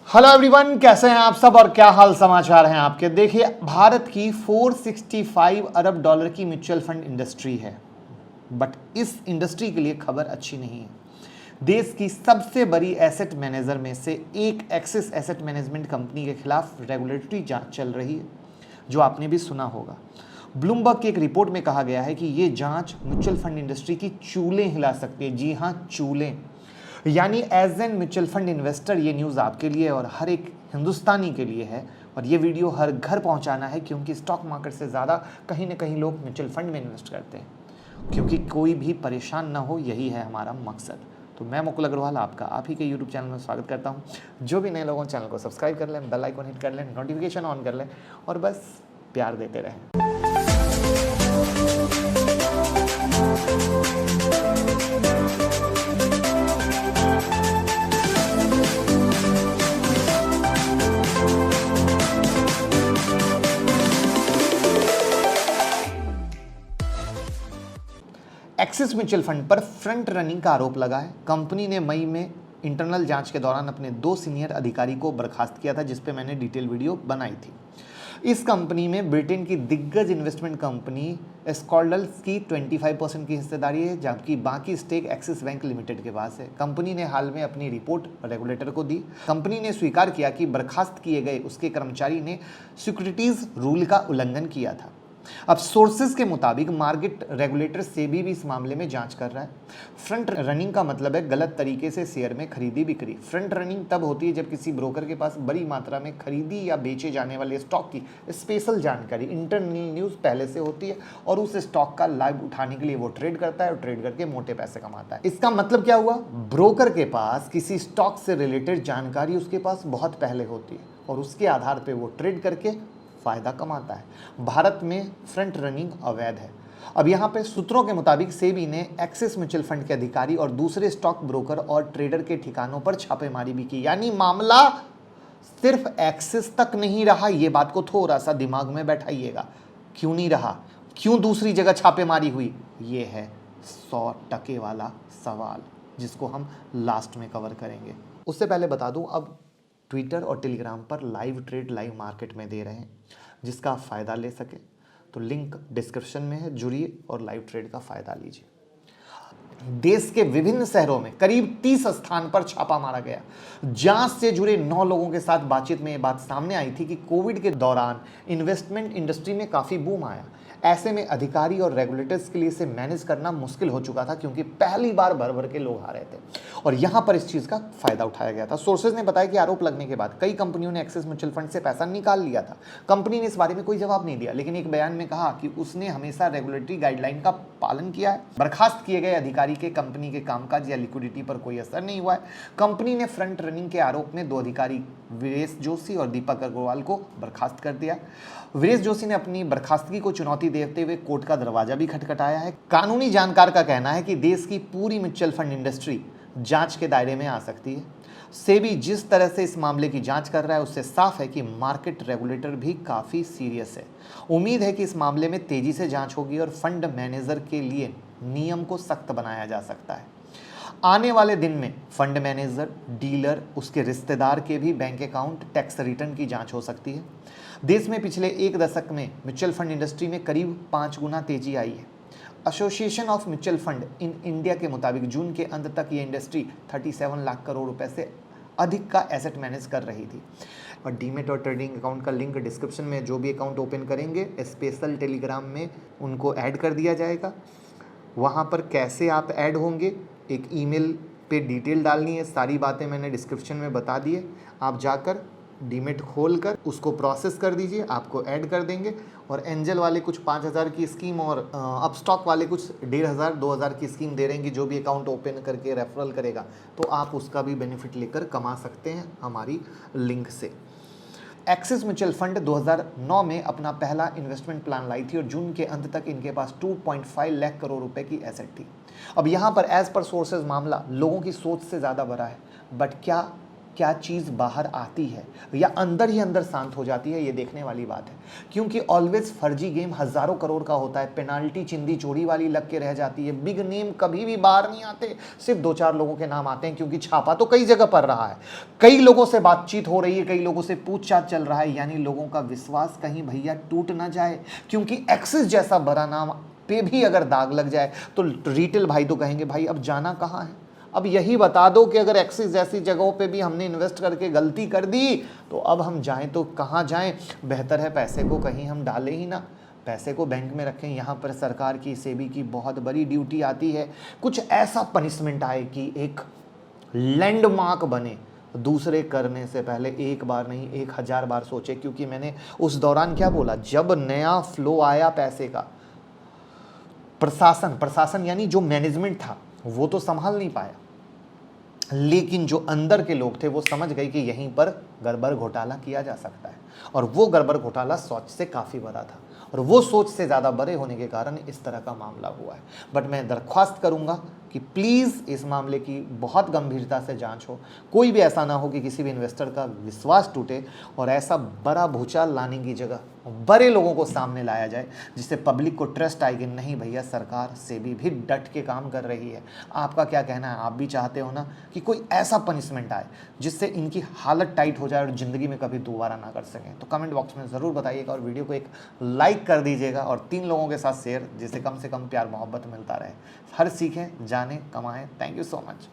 Hello everyone, कैसे हैं आप सब और क्या हाल समाचार हैं आपके। देखिए, भारत की 465 अरब डॉलर की म्यूचुअल फंड इंडस्ट्री है, बट इस इंडस्ट्री के लिए खबर अच्छी नहीं है। देश की सबसे बड़ी एसेट मैनेजर में से एक एक्सिस एसेट मैनेजमेंट कंपनी के खिलाफ रेगुलेटरी जांच चल रही है, जो आपने भी सुना होगा। ब्लूमबर्ग की एक रिपोर्ट में कहा गया है कि ये जांच म्यूचुअल फंड इंडस्ट्री की चूलें हिला सकती है। जी हाँ, चूलें। यानी as an mutual fund investor ये न्यूज़ आपके लिए और हर एक हिंदुस्तानी के लिए है, और ये वीडियो हर घर पहुंचाना है, क्योंकि स्टॉक मार्केट से ज़्यादा कहीं ना कहीं लोग म्यूचुअल फंड में इन्वेस्ट करते हैं, क्योंकि कोई भी परेशान ना हो, यही है हमारा मकसद। तो मैं मुकुल अग्रवाल आपका आप ही के यूट्यूब चैनल में स्वागत करता हूँ। जो भी नए लोगों चैनल को सब्सक्राइब कर लें, बेल आइकन हिट कर लें, नोटिफिकेशन ऑन कर लें और बस प्यार देते रहें। एक्सिस म्यूचुअल फंड पर फ्रंट रनिंग का आरोप लगा है। कंपनी ने मई में इंटरनल जांच के दौरान अपने 2 सीनियर अधिकारी को बर्खास्त किया था, जिस पे मैंने डिटेल वीडियो बनाई थी। इस कंपनी में ब्रिटेन की दिग्गज इन्वेस्टमेंट कंपनी स्कॉल्डल्स की 25% की हिस्सेदारी है, जबकि बाकी स्टेक एक्सिस बैंक लिमिटेड के पास है। कंपनी ने हाल में अपनी रिपोर्ट रेगुलेटर को दी। कंपनी ने स्वीकार किया कि बर्खास्त किए गए उसके कर्मचारी ने सिक्योरिटीज रूल का उल्लंघन किया था। अब सोर्सेज के मुताबिक मार्केट रेगुलेटर सेबी भी इस मामले में जांच कर रहा है। फ्रंट रनिंग का मतलब है गलत तरीके से शेयर में खरीदी बिक्री। फ्रंट रनिंग तब होती है जब किसी ब्रोकर के पास बड़ी मात्रा में खरीदी या बेचे जाने वाले स्टॉक की स्पेशल जानकारी, इंटरनल न्यूज पहले से होती है और उस स्टॉक का लाभ उठाने के लिए वो ट्रेड करता है और ट्रेड करके मोटे पैसे कमाता है। इसका मतलब क्या हुआ? ब्रोकर के पास किसी स्टॉक से रिलेटेड जानकारी उसके पास बहुत पहले होती है और उसके आधार पर वो ट्रेड करके फायदा कमाता है। भारत में फ्रंट रनिंग अवैध है। अब यहां पे सूत्रों के मुताबिक सेबी ने एक्सिस म्यूचुअल फंड के अधिकारी और दूसरे स्टॉक ब्रोकर और ट्रेडर के ठिकानों पर छापेमारी भी की। यानी मामला सिर्फ एक्सिस तक नहीं रहा। यह बात को थोड़ा सा दिमाग में बैठाइएगा। क्यों नहीं रहा? क्यों दूसरी जगह छापेमारी हुई? यह है 100% वाला सवाल, जिसको हम लास्ट में कवर करेंगे। उससे पहले बता दूं, अब ट्विटर और टेलीग्राम पर लाइव ट्रेड लाइव मार्केट में दे रहे हैं, जिसका आप फ़ायदा ले सके तो लिंक डिस्क्रिप्शन में है, जुड़िए और लाइव ट्रेड का फ़ायदा लीजिए। देश के विभिन्न शहरों में करीब 30 स्थान पर छापा मारा गया। जांच से जुड़े 9 लोगों के साथ बातचीत में यह बात सामने आई थी कि कोविड के दौरान इन्वेस्टमेंट इंडस्ट्री में काफ़ी बूम आया। ऐसे में अधिकारी और रेगुलेटर्स के लिए इसे मैनेज करना मुश्किल हो चुका था, क्योंकि पहली बार भर भर के लोग आ रहे थे और यहां पर इस चीज़ का फायदा उठाया गया था। सोर्सेज ने बताया कि आरोप लगने के बाद कई कंपनियों ने एक्सिस म्यूचुअल फंड से पैसा निकाल लिया था। कंपनी ने इस बारे में कोई जवाब नहीं दिया, लेकिन एक बयान में कहा कि उसने हमेशा रेगुलेटरी गाइडलाइन का पालन किया है। बर्खास्त किए गए अधिकारी के कंपनी के कामकाज या लिक्विडिटी पर कोई असर नहीं हुआ है। कंपनी ने फ्रंट रनिंग के आरोप में 2 अधिकारी वीरेश जोशी और दीपक अग्रवाल को बर्खास्त कर दिया। वीरेश जोशी ने अपनी बर्खास्तगी को चुनौती देते हुए कोर्ट का दरवाजा भी खटखटाया है। कानूनी जानकार का कहना है कि देश की पूरी म्यूचुअल फंड इंडस्ट्री जांच के दायरे में आ सकती है। सेबी जिस तरह से इस मामले की जांच कर रहा है, उससे साफ है कि मार्केट रेगुलेटर भी काफ़ी सीरियस है। उम्मीद है कि इस मामले में तेजी से जांच होगी और फंड मैनेजर के लिए नियम को सख्त बनाया जा सकता है। आने वाले दिन में फंड मैनेजर, डीलर, उसके रिश्तेदार के भी बैंक अकाउंट, टैक्स रिटर्न की जांच हो सकती है। देश में पिछले 1 दशक में म्यूचुअल फंड इंडस्ट्री में करीब 5 गुना तेजी आई है। Association of mutual fund in India के मुताबिक जून के अंत तक ये इंडस्ट्री 37 लाख करोड़ रुपए से अधिक का एसेट मैनेज कर रही थी। और डीमेट और ट्रेडिंग अकाउंट का लिंक डिस्क्रिप्शन में, जो भी अकाउंट ओपन करेंगे स्पेशल टेलीग्राम में उनको ऐड कर दिया जाएगा। वहाँ पर कैसे आप ऐड होंगे, एक ईमेल पे डिटेल डालनी है, सारी बातें मैंने डिस्क्रिप्शन में बता दी है। आप जाकर डीमेट खोल कर उसको प्रोसेस कर दीजिए, आपको ऐड कर देंगे। और एंजल वाले कुछ 5,000 की स्कीम और अपस्टॉक वाले कुछ 1,500 2,000 की स्कीम दे रहेंगे। जो भी अकाउंट ओपन करके रेफरल करेगा तो आप उसका भी बेनिफिट लेकर कमा सकते हैं हमारी लिंक से। एक्सिस म्यूचुअल फंड 2009 में अपना पहला इन्वेस्टमेंट प्लान लाई थी और जून के अंत तक इनके पास 2.5 लाख करोड़ रुपए की एसेट थी। अब यहाँ पर एज पर सोर्सेज मामला लोगों की सोच से ज़्यादा बड़ा है, बट क्या क्या चीज़ बाहर आती है या अंदर ही अंदर शांत हो जाती है, ये देखने वाली बात है। क्योंकि ऑलवेज फर्जी गेम हज़ारों करोड़ का होता है, पेनाल्टी चिंदी चोरी वाली लग के रह जाती है, बिग नेम कभी भी बाहर नहीं आते, सिर्फ 2-4 लोगों के नाम आते हैं, क्योंकि छापा तो कई जगह पड़ रहा है, कई लोगों से बातचीत हो रही है, कई लोगों से पूछताछ चल रहा है, यानी लोगों का विश्वास कहीं भैया टूट ना जाए। क्योंकि एक्सिस जैसा बड़ा नाम पे भी अगर दाग लग जाए तो रिटेल भाई तो कहेंगे भाई अब जाना कहाँ है। अब यही बता दो कि अगर एक्सिस जैसी जगहों पे भी हमने इन्वेस्ट करके गलती कर दी तो अब हम जाएं तो कहाँ जाएं। बेहतर है पैसे को कहीं हम डालें ही ना, पैसे को बैंक में रखें। यहाँ पर सरकार की, सेबी की बहुत बड़ी ड्यूटी आती है, कुछ ऐसा पनिशमेंट आए कि एक लैंडमार्क बने, दूसरे करने से पहले एक बार नहीं 1000 बार सोचे। क्योंकि मैंने उस दौरान क्या बोला, जब नया फ्लो आया पैसे का, प्रशासन यानी जो मैनेजमेंट था वो तो संभाल नहीं पाया, लेकिन जो अंदर के लोग थे वो समझ गए कि यहीं पर गड़बड़ घोटाला किया जा सकता है। और वो गड़बड़ घोटाला सोच से काफ़ी बड़ा था, और वो सोच से ज़्यादा बड़े होने के कारण इस तरह का मामला हुआ है। बट मैं दरख्वास्त करूंगा कि प्लीज़ इस मामले की बहुत गंभीरता से जांच हो, कोई भी ऐसा ना हो कि किसी भी इन्वेस्टर का विश्वास टूटे, और ऐसा बड़ा भूचाल लाने की जगह बड़े लोगों को सामने लाया जाए, जिससे पब्लिक को ट्रस्ट आए कि नहीं भैया सरकार सेबी भी डट के काम कर रही है। आपका क्या कहना है? आप भी चाहते हो ना कि कोई ऐसा पनिशमेंट आए जिससे इनकी हालत टाइट हो जाए और ज़िंदगी में कभी दोबारा ना कर सकें? तो कमेंट बॉक्स में ज़रूर बताइएगा, और वीडियो को एक लाइक कर दीजिएगा, और 3 लोगों के साथ शेयर, जिससे कम से कम प्यार मोहब्बत मिलता रहे। हर सीखें, जानें, कमाएं। Thank you so much.